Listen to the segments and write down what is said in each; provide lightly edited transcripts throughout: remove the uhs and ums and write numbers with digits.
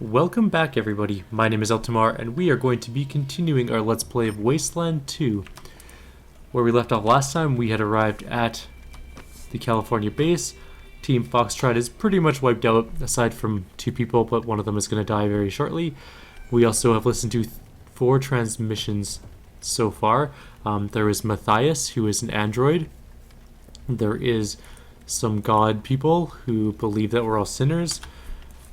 Welcome back everybody, my name is Eltimar and we are going to be continuing our Let's Play of Wasteland 2. Where we left off last time, we had arrived at the California base. Team Foxtrot is pretty much wiped out, aside from 2 people, but one of them is going to die very shortly. We also have listened to 4 transmissions so far. There is Matthias, who is an android. There is some god people who believe that we're all sinners.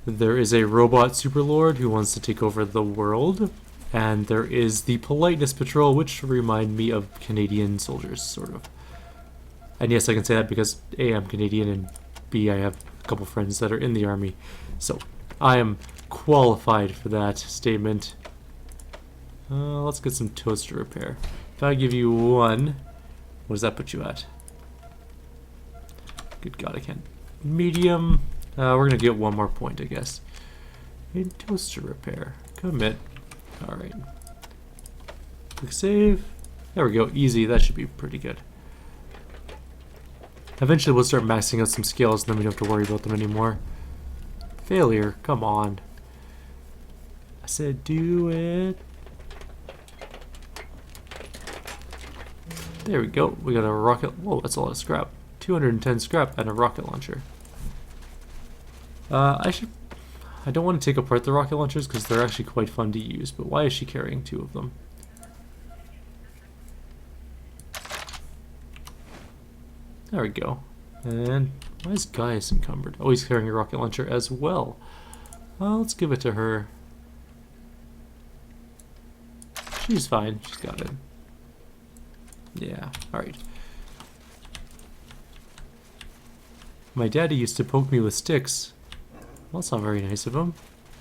There is a robot superlord who wants to take over the world. And there is the Politeness Patrol, which remind me of Canadian soldiers, sort of. And yes, I can say that because A, I'm Canadian, and B, I have a couple friends that are in the army. So, I am qualified for that statement. Let's get some toaster repair. If I give you 1, what does that put you at? Good God, I can't. Medium. We're gonna get 1 more point, I guess. In toaster repair. Commit. Alright. Quick save. There we go. Easy. That should be pretty good. Eventually we'll start maxing out some skills and then we don't have to worry about them anymore. Failure. Come on. I said do it. There we go. We got a rocket. Whoa, that's a lot of scrap. 210 scrap and a rocket launcher. I don't want to take apart the rocket launchers because they're actually quite fun to use, but why is she carrying 2 of them? There we go. And why is Gaius encumbered? Oh, he's carrying a rocket launcher as well. Well, let's give it to her. She's fine. She's got it. Yeah, alright. My daddy used to poke me with sticks. Well, that's not very nice of him.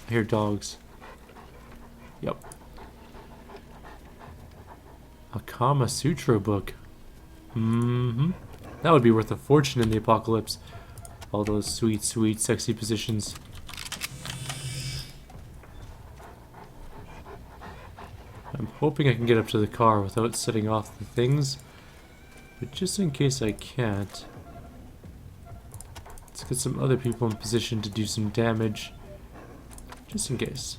I hear dogs. Yep. A Kama Sutra book. That would be worth a fortune in the apocalypse. All those sweet, sweet, sexy positions. I'm hoping I can get up to the car without setting off the things. But just in case I can't, let's get some other people in position to do some damage. Just in case.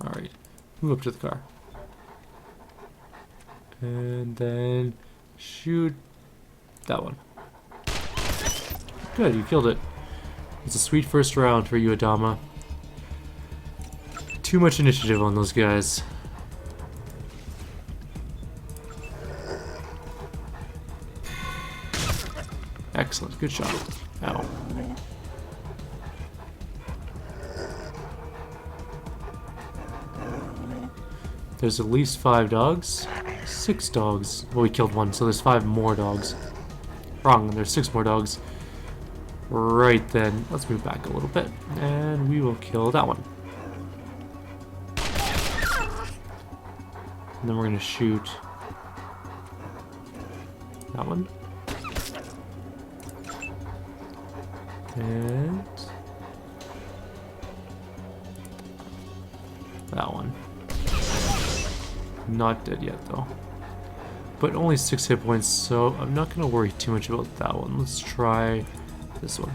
Alright. Move up to the car. And then shoot that one. Good, you killed it. It's a sweet first round for you, Adama. Too much initiative on those guys. Excellent, good shot. Ow. There's at least 5 dogs. 6 dogs. Well, we killed 1, so there's 5 more dogs. Wrong, there's 6 more dogs. Right then, let's move back a little bit, and we will kill that one. And then we're gonna shoot that one. And that one. Not dead yet though. But only 6 hit points, so I'm not gonna worry too much about that one. Let's try this one.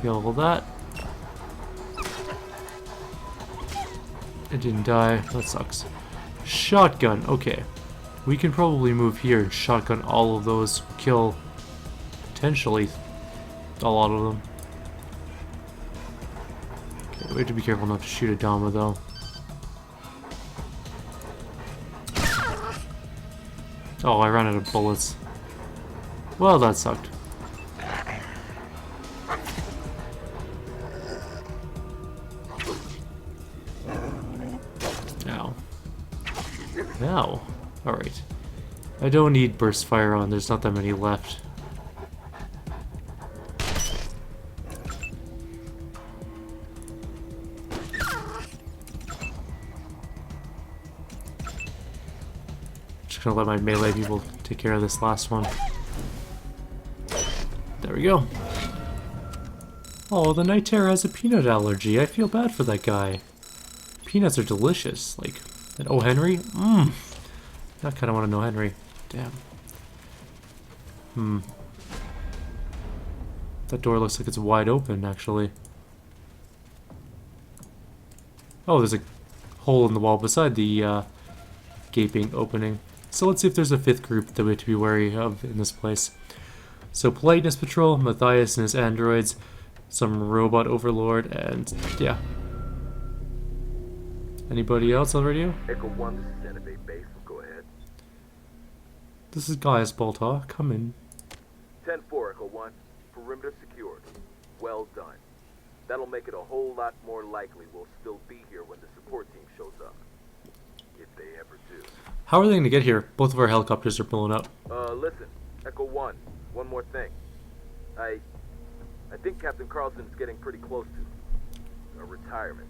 Kill that. It didn't die. That sucks. Shotgun. Okay. We can probably move here and shotgun all of those. Kill potentially a lot of them. Okay, we have to be careful not to shoot a Dama though. Oh, I ran out of bullets. Well, that sucked. Ow. Ow. Alright. I don't need burst fire on, there's not that many left. Just gonna let my melee people take care of this last one. There we go. Oh, the night terror has a peanut allergy. I feel bad for that guy. Peanuts are delicious. Like, and oh, Henry? Mmm. I kind of want to know Henry. Damn. That door looks like it's wide open, actually. Oh, there's a hole in the wall beside the gaping opening. So let's see if there's a fifth group that we have to be wary of in this place. So Politeness Patrol, Matthias and his androids, some robot overlord, and yeah. Anybody else on radio? Echo 1, this is Innovate Base. Go ahead. This is Gaius Baltar. Come in. 10-4, Echo 1. Perimeter secured. Well done. That'll make it a whole lot more likely we'll still be here when the support team shows up. If they ever do. How are they going to get here? Both of our helicopters are blown up. Listen. Echo 1. One more thing. I think Captain Carlson's getting pretty close to a retirement.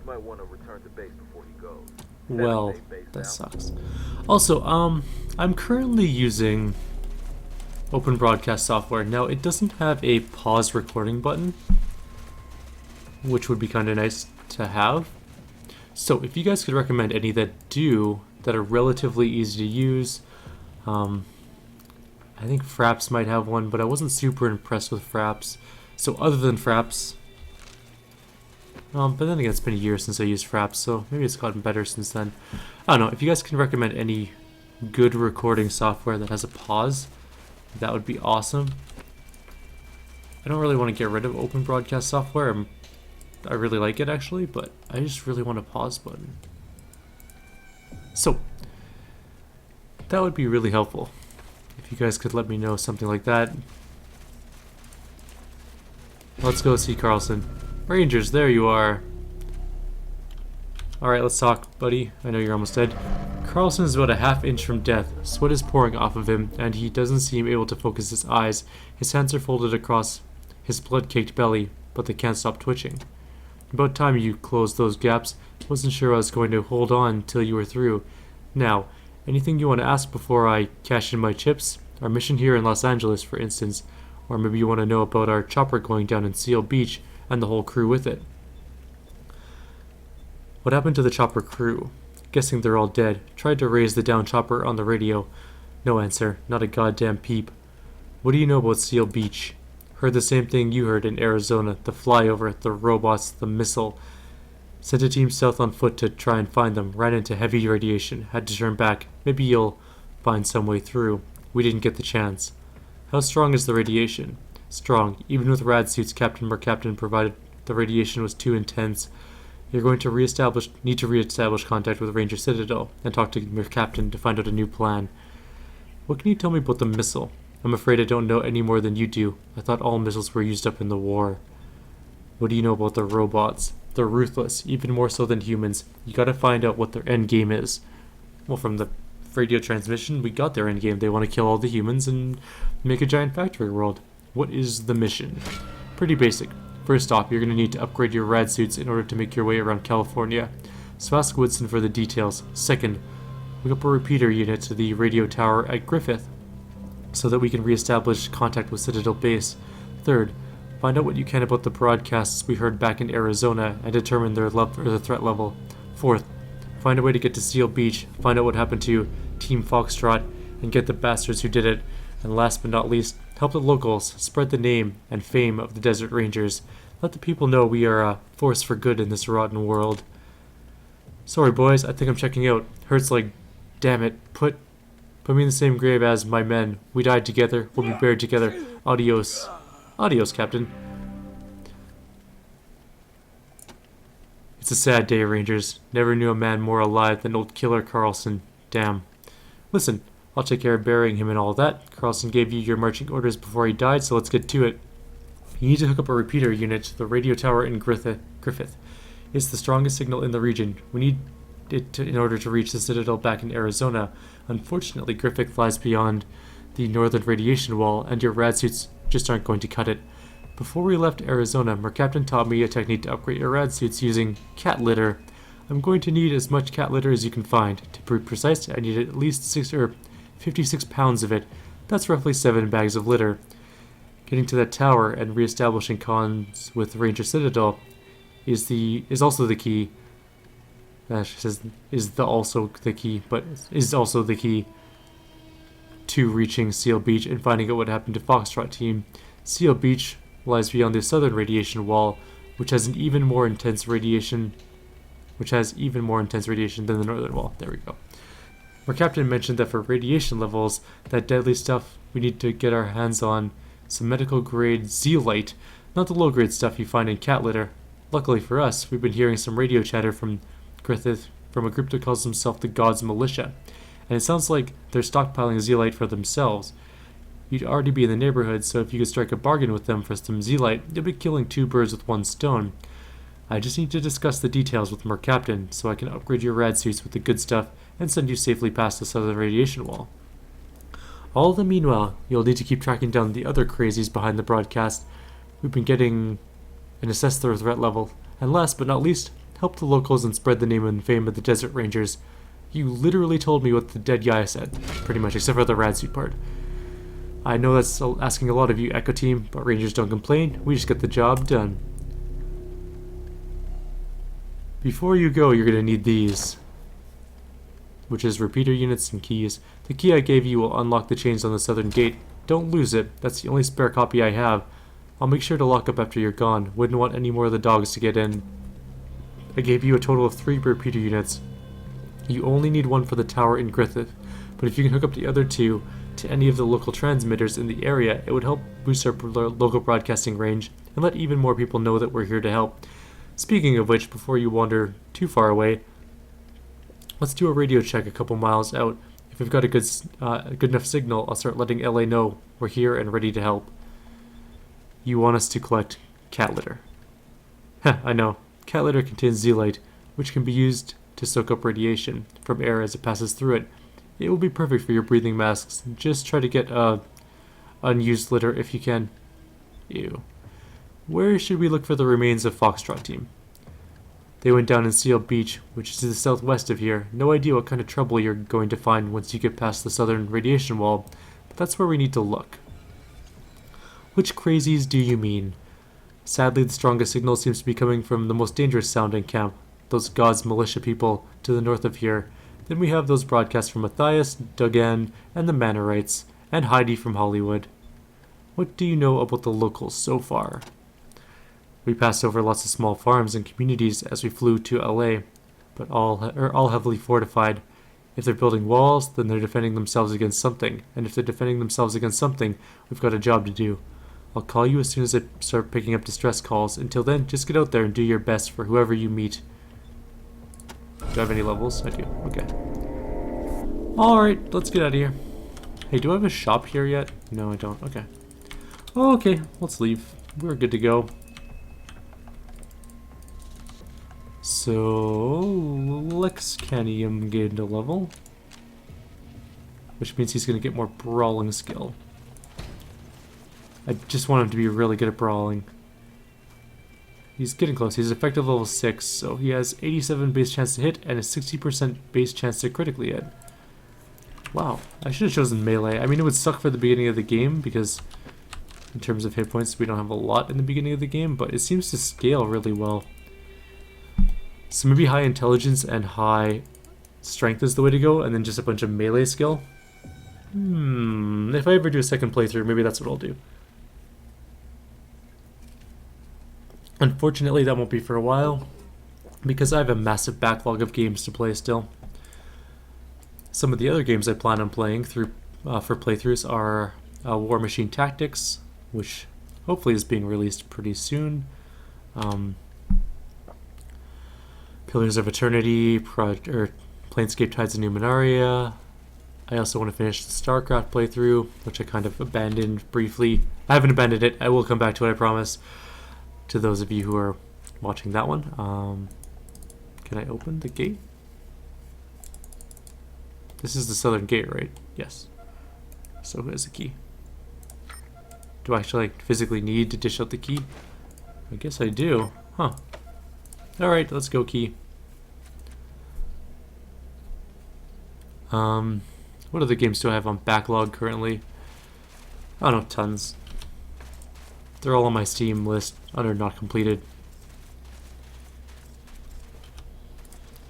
You might want to return to base before he goes. Well, that sucks. Also, I'm currently using open broadcast software. Now, it doesn't have a pause recording button, which would be kind of nice to have. So, if you guys could recommend any that do, that are relatively easy to use, I think Fraps might have one, but I wasn't super impressed with Fraps. So, other than Fraps, but then again, it's been a year since I used Fraps, so maybe it's gotten better since then. I don't know. If you guys can recommend any good recording software that has a pause, that would be awesome. I don't really want to get rid of open broadcast software. I really like it, actually, but I just really want a pause button. So, that would be really helpful. If you guys could let me know something like that. Let's go see Carlson. Rangers, there you are. Alright, let's talk, buddy. I know you're almost dead. Carlson is about a half-inch from death. Sweat is pouring off of him, and he doesn't seem able to focus his eyes. His hands are folded across his blood-caked belly, but they can't stop twitching. About time you closed those gaps. Wasn't sure I was going to hold on till you were through. Now, anything you want to ask before I cash in my chips? Our mission here in Los Angeles, for instance. Or maybe you want to know about our chopper going down in Seal Beach and the whole crew with it. What happened to the chopper crew? Guessing they're all dead. Tried to raise the down chopper on the radio. No answer. Not a goddamn peep. What do you know about Seal Beach? Heard the same thing you heard in Arizona. The flyover, the robots, the missile. Sent a team south on foot to try and find them. Ran into heavy radiation. Had to turn back. Maybe you'll find some way through. We didn't get the chance. How strong is the radiation? Strong. Even with rad suits, Captain Mercaptain provided the radiation was too intense. You're going to need to reestablish contact with Ranger Citadel and talk to Mercaptain to find out a new plan. What can you tell me about the missile? I'm afraid I don't know any more than you do. I thought all missiles were used up in the war. What do you know about the robots? They're ruthless, even more so than humans. You gotta find out what their end game is. Well, from the radio transmission, we got their end game. They want to kill all the humans and make a giant factory world. What is the mission? Pretty basic. First off, you're going to need to upgrade your rad suits in order to make your way around California. So ask Woodson for the details. Second, hook up a repeater unit to the radio tower at Griffith so that we can reestablish contact with Citadel Base. Third, find out what you can about the broadcasts we heard back in Arizona and determine their the threat level. Fourth, find a way to get to Seal Beach, find out what happened to Team Foxtrot, and get the bastards who did it. And last but not least, help the locals spread the name and fame of the Desert Rangers. Let the people know we are a force for good in this rotten world. Sorry, boys, I think I'm checking out. Hurts like, damn it, put me in the same grave as my men. We died together, we'll be buried together. Adios. Adios, Captain. It's a sad day, Rangers. Never knew a man more alive than old Killer Carlson. Damn. Listen, I'll take care of burying him and all that. Carlson gave you your marching orders before he died, so let's get to it. You need to hook up a repeater unit to the radio tower in Griffith. It's the strongest signal in the region. We need it in order to reach the Citadel back in Arizona. Unfortunately, Griffith lies beyond the northern radiation wall, and your rad suits just aren't going to cut it. Before we left Arizona, Mercaptain taught me a technique to upgrade your rad suits using cat litter. I'm going to need as much cat litter as you can find. To be precise, I need at least 56 pounds of it. That's roughly 7 bags of litter. Getting to that tower and re-establishing comms with Ranger Citadel is also the key. She says is also the key to reaching Seal Beach and finding out what happened to Foxtrot Team. Seal Beach lies beyond the southern radiation wall, which has even more intense radiation than the northern wall. There we go. Our captain mentioned that for radiation levels, that deadly stuff, we need to get our hands on some medical grade zeolite, not the low grade stuff you find in cat litter. Luckily for us, we've been hearing some radio chatter from Griffith from a group that calls themselves the Gods Militia, and it sounds like they're stockpiling zeolite for themselves. You'd already be in the neighborhood, so if you could strike a bargain with them for some zeolite, you'll be killing two birds with one stone. I just need to discuss the details with Merc Captain, so I can upgrade your rad suits with the good stuff and send you safely past the southern radiation wall. All the meanwhile, you'll need to keep tracking down the other crazies behind the broadcast. We've been getting and assess their threat level, and last but not least, help the locals and spread the name and fame of the Desert Rangers. You literally told me what the dead guy said, pretty much, except for the rad suit part. I know that's asking a lot of you, Echo Team, but Rangers don't complain, we just get the job done. Before you go, you're going to need these, which is repeater units and keys. The key I gave you will unlock the chains on the southern gate. Don't lose it, that's the only spare copy I have. I'll make sure to lock up after you're gone. Wouldn't want any more of the dogs to get in. I gave you a total of 3 repeater units. You only need one for the tower in Griffith, but if you can hook up the other 2 to any of the local transmitters in the area, it would help boost our local broadcasting range and let even more people know that we're here to help. Speaking of which, before you wander too far away, let's do a radio check a couple miles out. If we've got a good enough signal, I'll start letting LA know we're here and ready to help. You want us to collect cat litter. Heh, I know. Cat litter contains zeolite, which can be used to soak up radiation from air as it passes through it. It will be perfect for your breathing masks. Just try to get unused litter if you can. Ew. Where should we look for the remains of Foxtrot Team? They went down in Seal Beach, which is to the southwest of here. No idea what kind of trouble you're going to find once you get past the southern radiation wall, but that's where we need to look. Which crazies do you mean? Sadly, the strongest signal seems to be coming from the most dangerous sounding camp, those Gods Militia people to the north of here. Then we have those broadcasts from Matthias, Duggan, and the Manorites, and Heidi from Hollywood. What do you know about the locals so far? We passed over lots of small farms and communities as we flew to LA, but all heavily fortified. If they're building walls, then they're defending themselves against something, and if they're defending themselves against something, we've got a job to do. I'll call you as soon as I start picking up distress calls. Until then, just get out there and do your best for whoever you meet. Do I have any levels? I do. Okay. Alright, let's get out of here. Hey, do I have a shop here yet? No, I don't. Okay. Oh, okay, let's leave. We're good to go. So, Lexcanium gained a level, which means he's going to get more brawling skill. I just want him to be really good at brawling. He's getting close. He's effective level 6, so he has 87 base chance to hit and a 60% base chance to critically hit. Wow, I should have chosen melee. I mean, it would suck for the beginning of the game because in terms of hit points, we don't have a lot in the beginning of the game, but it seems to scale really well. So maybe high intelligence and high strength is the way to go, and then just a bunch of melee skill. If I ever do a second playthrough, maybe that's what I'll do. Unfortunately, that won't be for a while, because I have a massive backlog of games to play still. Some of the other games I plan on playing through for playthroughs are War Machine Tactics, which hopefully is being released pretty soon. Pillars of Eternity, Planescape Tides of Numenaria. I also want to finish the StarCraft playthrough, which I kind of abandoned briefly. I haven't abandoned it. I will come back to it, I promise. To those of you who are watching that one. Can I open the gate? This is the southern gate, right? Yes. So who has the key? Do I actually physically need to dish out the key? I guess I do. Huh. Alright, let's go key. What other games do I have on backlog currently? I don't know, tons. They're all on my Steam list under not completed.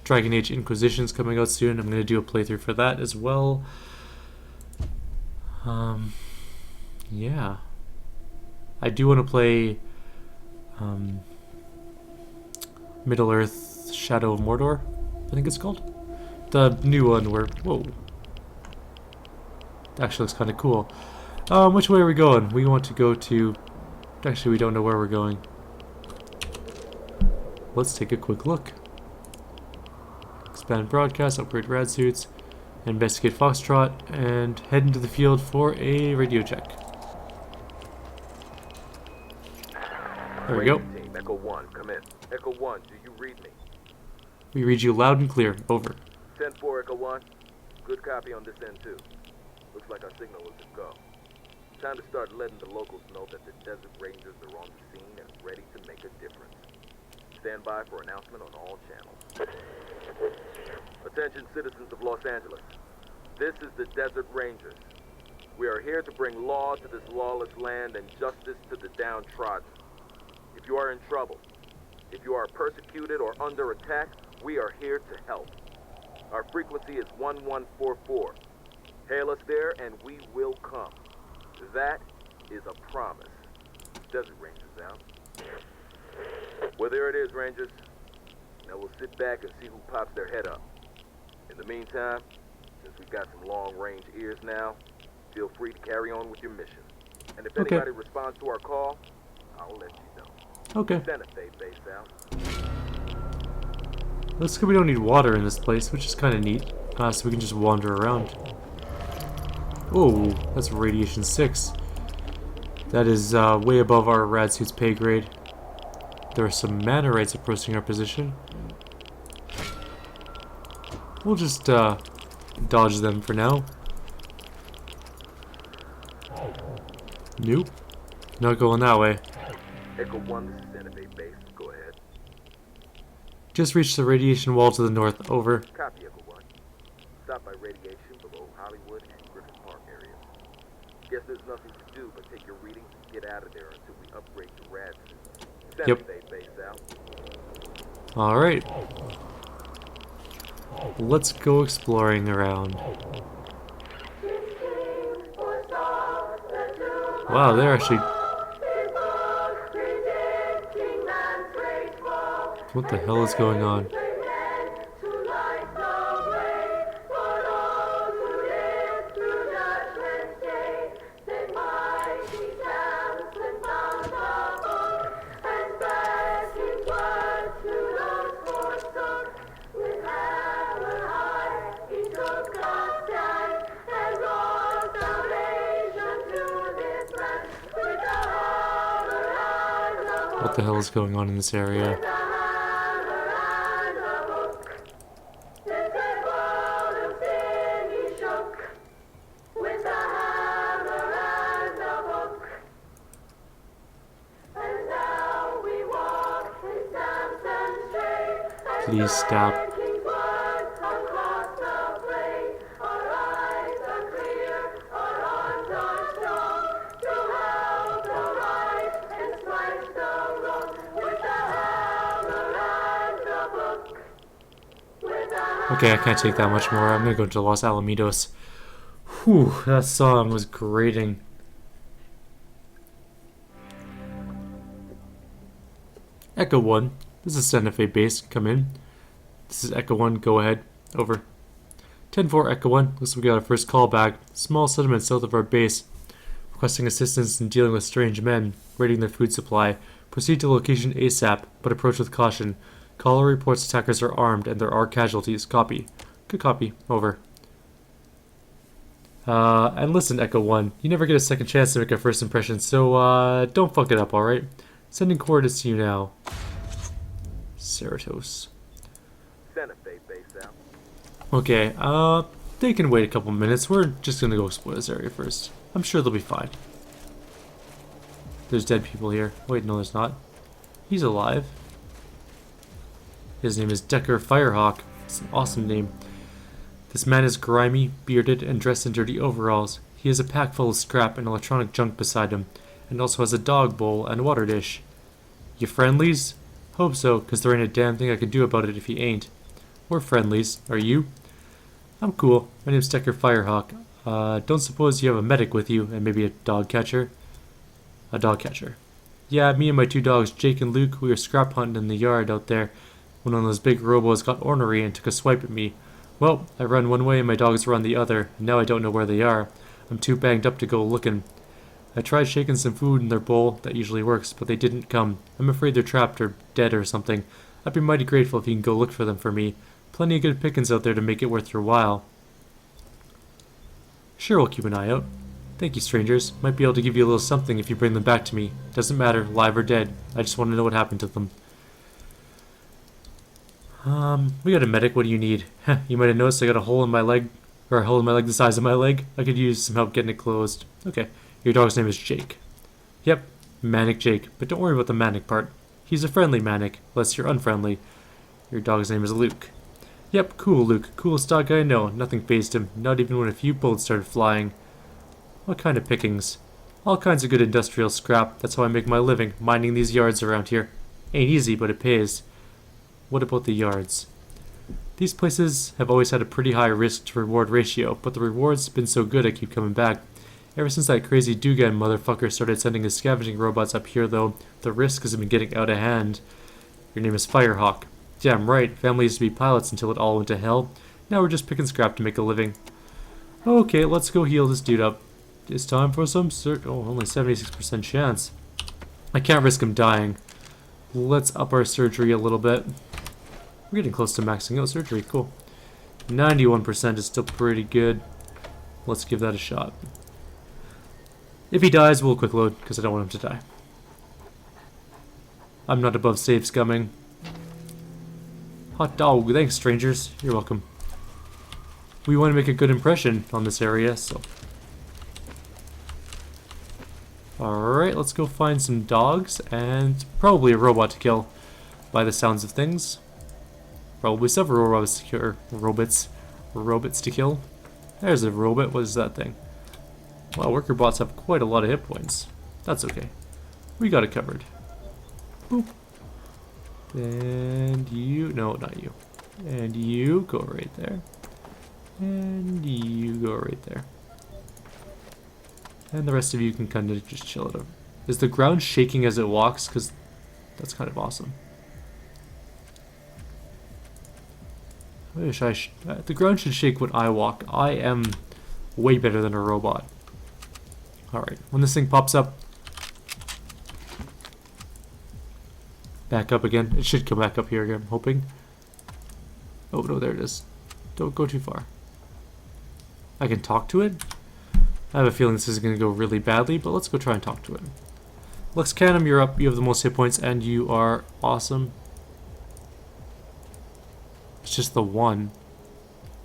Dragon Age Inquisition's coming out soon. I'm going to do a playthrough for that as well. Yeah. I do want to play Middle-earth Shadow of Mordor, I think it's called. The new one where... Whoa. Actually looks kind of cool. Which way are we going? We want to go to... Actually, we don't know where we're going. Let's take a quick look. Expand broadcast, upgrade rad suits, investigate Foxtrot, and head into the field for a radio check. There we go. Team, Echo 1, come in. Echo 1, do you read me? We read you loud and clear. Over. 10-4, Echo 1. Good copy on this end, too. Looks like our signal is a go. Time to start letting the locals know that the Desert Rangers are on the scene and ready to make a difference. Stand by for announcement on all channels. Attention citizens of Los Angeles. This is the Desert Rangers. We are here to bring law to this lawless land and justice to the downtrodden. If you are in trouble, if you are persecuted or under attack, we are here to help. Our frequency is 1144. Hail us there and we will come. That is a promise. Desert Rangers out. Well, there it is, Rangers. Now we'll sit back and see who pops their head up. In the meantime, since we've got some long-range ears now, feel free to carry on with your mission. And if anybody responds to our call, I'll let you know. Okay. Santa Fe base out. Looks like we don't need water in this place, which is kind of neat. So we can just wander around. Oh, that's radiation 6. That is way above our rad suit's pay grade. There are some manorites approaching our position. We'll just dodge them for now. Nope. Not going that way. Echo 1, this is Santa Fe base. Go ahead. Just reached the radiation wall to the north. Over. Copy, Echo 1. Stop by radiation below Hollywood and Griffith Park areas. Guess there's nothing to do but take your readings and get out of there until we upgrade your rad suits. Santa Fe base out. Alright. Let's go exploring around. Wow, they're actually... What the hell is going on? What the hell is going on in this area? Please stop. Okay, I can't take that much more. I'm gonna go to Los Alamitos. Whew, that song was grating. Echo 1, this is Santa Fe base. Come in. This is Echo 1, go ahead. Over. 10-4, Echo 1. Looks like we got our first call back. Small settlement south of our base. Requesting assistance in dealing with strange men. Raiding their food supply. Proceed to location ASAP, but approach with caution. Caller reports attackers are armed and there are casualties. Copy. Good copy. Over. And listen, Echo 1. You never get a second chance to make a first impression, so don't fuck it up, alright? Sending coordinates to you now. Cerritos. Santa Fe base out. Okay, they can wait a couple minutes. We're just gonna go explore this area first. I'm sure they'll be fine. There's dead people here. Wait, no there's not. He's alive. His name is Decker Firehawk. It's an awesome name. This man is grimy, bearded, and dressed in dirty overalls. He has a pack full of scrap and electronic junk beside him, and also has a dog bowl and water dish. You friendlies? Hope so, 'cause there ain't a damn thing I can do about it if he ain't. We're friendlies. Are you? I'm cool. My name's Decker Firehawk. Don't suppose you have a medic with you and maybe a dog catcher? A dog catcher. Yeah, me and my 2 dogs, Jake and Luke, we were scrap hunting in the yard out there when one of those big robos got ornery and took a swipe at me. Well, I run one way and my dogs run the other, and now I don't know where they are. I'm too banged up to go looking. I tried shaking some food in their bowl, that usually works, but they didn't come. I'm afraid they're trapped or dead or something. I'd be mighty grateful if you can go look for them for me. Plenty of good pickings out there to make it worth your while. Sure, we'll keep an eye out. Thank you, strangers. Might be able to give you a little something if you bring them back to me. Doesn't matter, live or dead. I just want to know what happened to them. We got a medic. What do you need? You might have noticed I got a hole in my leg, or a hole in my leg the size of my leg. I could use some help getting it closed. Okay. Your dog's name is Jake. Yep, Manic Jake. But don't worry about the manic part. He's a friendly manic, unless you're unfriendly. Your dog's name is Luke. Yep, cool Luke. Coolest dog I know. Nothing fazed him, not even when a few bullets started flying. What kind of pickings? All kinds of good industrial scrap. That's how I make my living, mining these yards around here. Ain't easy, but it pays. What about the yards? These places have always had a pretty high risk to reward ratio, but the reward's been so good I keep coming back. Ever since that crazy Dugan motherfucker started sending his scavenging robots up here, though, the risk has been getting out of hand. Your name is Firehawk. Damn right, family used to be pilots until it all went to hell. Now we're just picking scrap to make a living. Okay, let's go heal this dude up. It's time for some only 76% chance. I can't risk him dying. Let's up our surgery a little bit. We're getting close to maxing out surgery, cool. 91% is still pretty good. Let's give that a shot. If he dies, we'll quick load, because I don't want him to die. I'm not above save scumming. Hot dog, thanks strangers. You're welcome. We want to make a good impression on this area, so... Alright, let's go find some dogs, and probably a robot to kill, by the sounds of things. Probably several robots to kill, robots to kill. There's a robot, what is that thing? Wow, worker bots have quite a lot of hit points. That's okay. We got it covered. Boop. And you, no, not you. And you go right there. And you go right there. And the rest of you can kind of just chill it over. Is the ground shaking as it walks? Because that's kind of awesome. I wish the ground should shake when I walk. I am way better than a robot. Alright, when this thing pops up, back up again. It should come back up here again, I'm hoping. Oh no, there it is. Don't go too far. I can talk to it? I have a feeling this is going to go really badly, but let's go try and talk to it. Lux Canum, you're up. You have the most hit points, and you are awesome. It's just the one.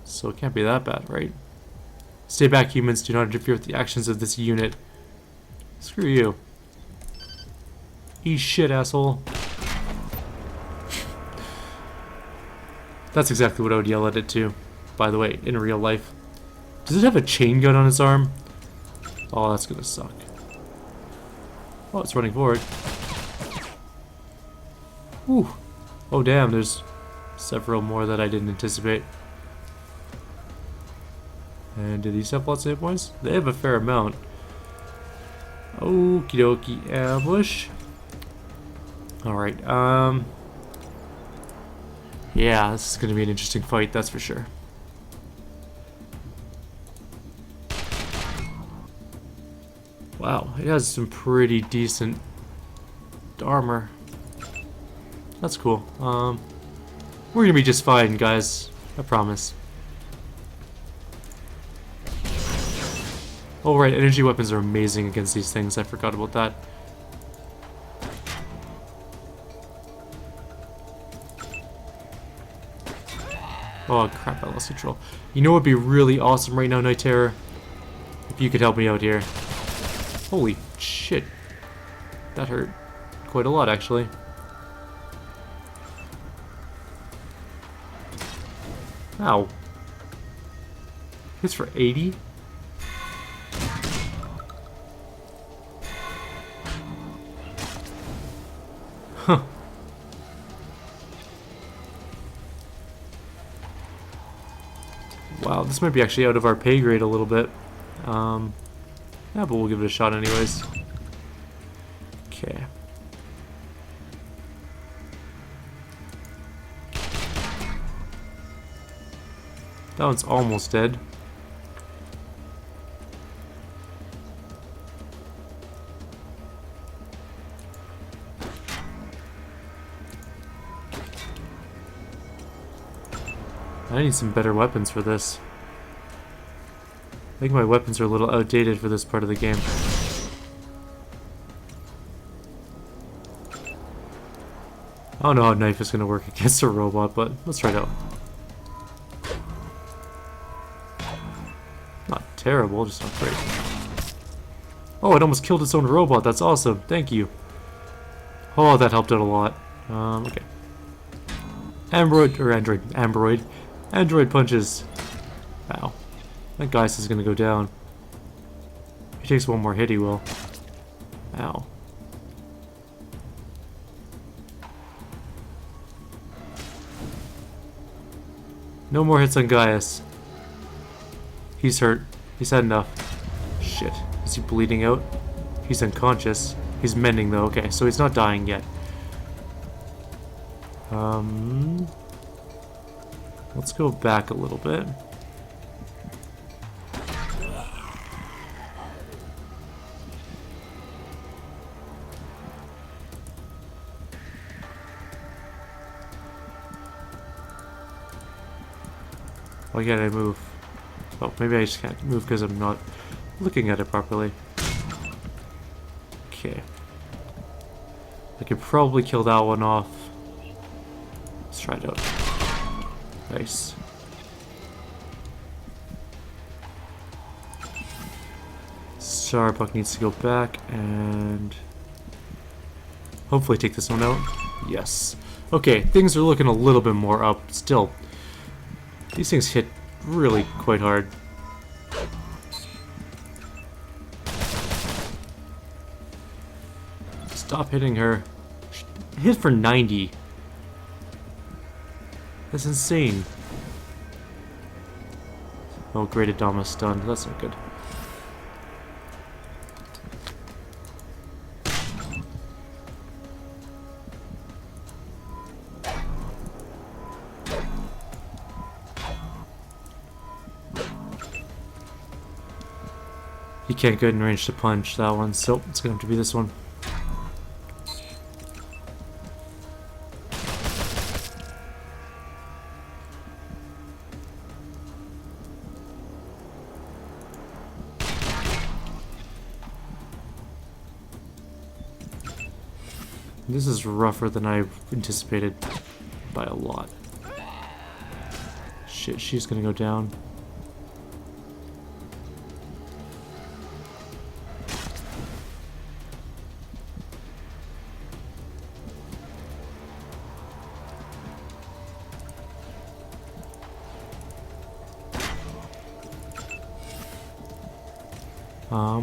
So it can't be that bad, right? Stay back, humans. Do not interfere with the actions of this unit. Screw you. Eat shit, asshole. That's exactly what I would yell at it too, by the way, in real life. Does it have a chain gun on its arm? Oh, that's gonna suck. Oh, it's running forward. Whew. Oh, damn, there's several more that I didn't anticipate. And do these have lots of hit points? They have a fair amount. Okie dokie, ambush. Alright, yeah, this is gonna be an interesting fight, that's for sure. Wow, it has some pretty decent armor. That's cool. We're gonna be just fine, guys. I promise. Oh right, energy weapons are amazing against these things. I forgot about that. Oh crap, I lost control. You know what would be really awesome right now, Night Terror? If you could help me out here. Holy shit. That hurt quite a lot, actually. Ow. Hits for 80? Wow, this might be actually out of our pay grade a little bit. Yeah, but we'll give it a shot anyways. Okay. That one's almost dead. I need some better weapons for this. I think my weapons are a little outdated for this part of the game. I don't know how a knife is going to work against a robot, but let's try it out. Not terrible, just not great. Oh, it almost killed its own robot. That's awesome. Thank you. Oh, that helped out a lot. Okay. Android punches. Ow. That guy's is gonna go down. If he takes one more hit, he will. Ow. No more hits on Gaius. He's hurt. He's had enough. Shit. Is he bleeding out? He's unconscious. He's mending though. Okay, so he's not dying yet. Let's go back a little bit. Why can't I move? Oh, maybe I just can't move because I'm not looking at it properly. Okay. I could probably kill that one off. Let's try it out. Nice. Starbuck needs to go back and hopefully take this one out. Yes. Okay, things are looking a little bit more up. Still, these things hit really quite hard. Stop hitting her. Hit for 90. That's insane. Oh, great, Adama's stunned. That's not good. He can't get in range to punch that one, so it's gonna have to be this one. This is rougher than I anticipated by a lot. Shit, she's gonna go down.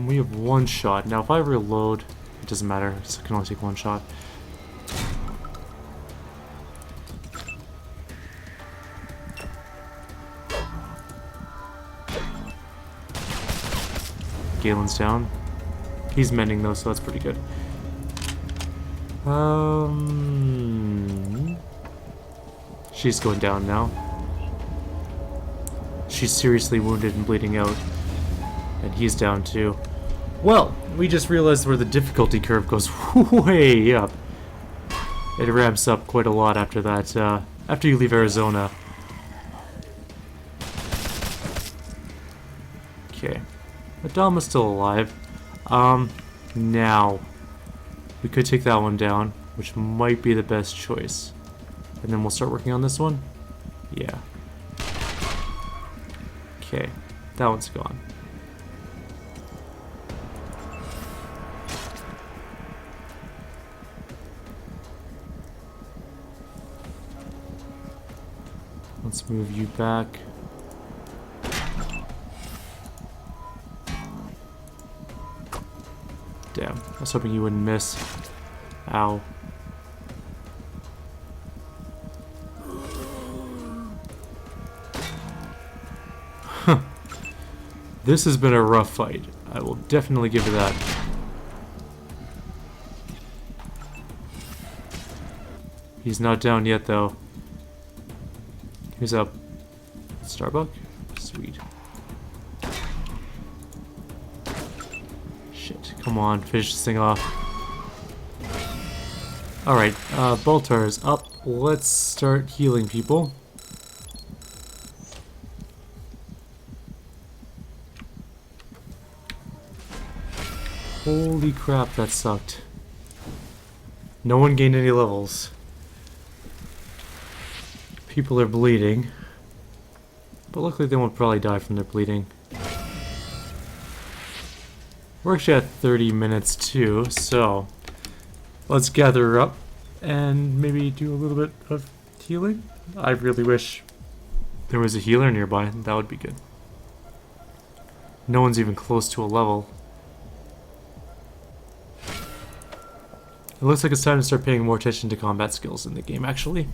We have one shot. Now if I reload, it doesn't matter, I can only take one shot. Galen's down. He's mending though, so that's pretty good. She's going down now. She's seriously wounded and bleeding out. And he's down too. Well, we just realized where the difficulty curve goes way up. It ramps up quite a lot after that, after you leave Arizona. Okay. Adama's still alive. Now, we could take that one down, which might be the best choice. And then we'll start working on this one? Yeah. Okay, that one's gone. Let's move you back. Damn, I was hoping you wouldn't miss. Ow. This has been a rough fight. I will definitely give it that. He's not down yet, though. Here's up. Starbuck? Sweet. Shit. Come on, finish this thing off. Alright, Baltar is up. Let's start healing people. Holy crap, that sucked. No one gained any levels. People are bleeding. But luckily they won't probably die from their bleeding. We're actually at 30 minutes too, so let's gather up and maybe do a little bit of healing. I really wish there was a healer nearby. That would be good. No one's even close to a level. It looks like it's time to start paying more attention to combat skills in the game, actually.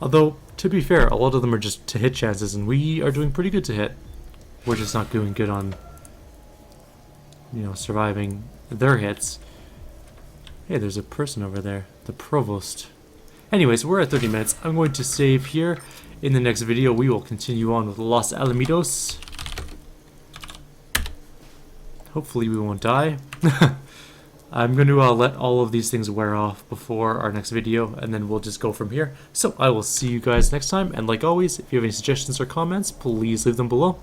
Although, to be fair, a lot of them are just to hit chances, and we are doing pretty good to hit. We're just not doing good on, you know, surviving their hits. Hey, there's a person over there. The provost. Anyways, we're at 30 minutes. I'm going to save here. In the next video, we will continue on with Los Alamitos. Hopefully we won't die. I'm going to let all of these things wear off before our next video, and then we'll just go from here. So I will see you guys next time, and like always, if you have any suggestions or comments, please leave them below.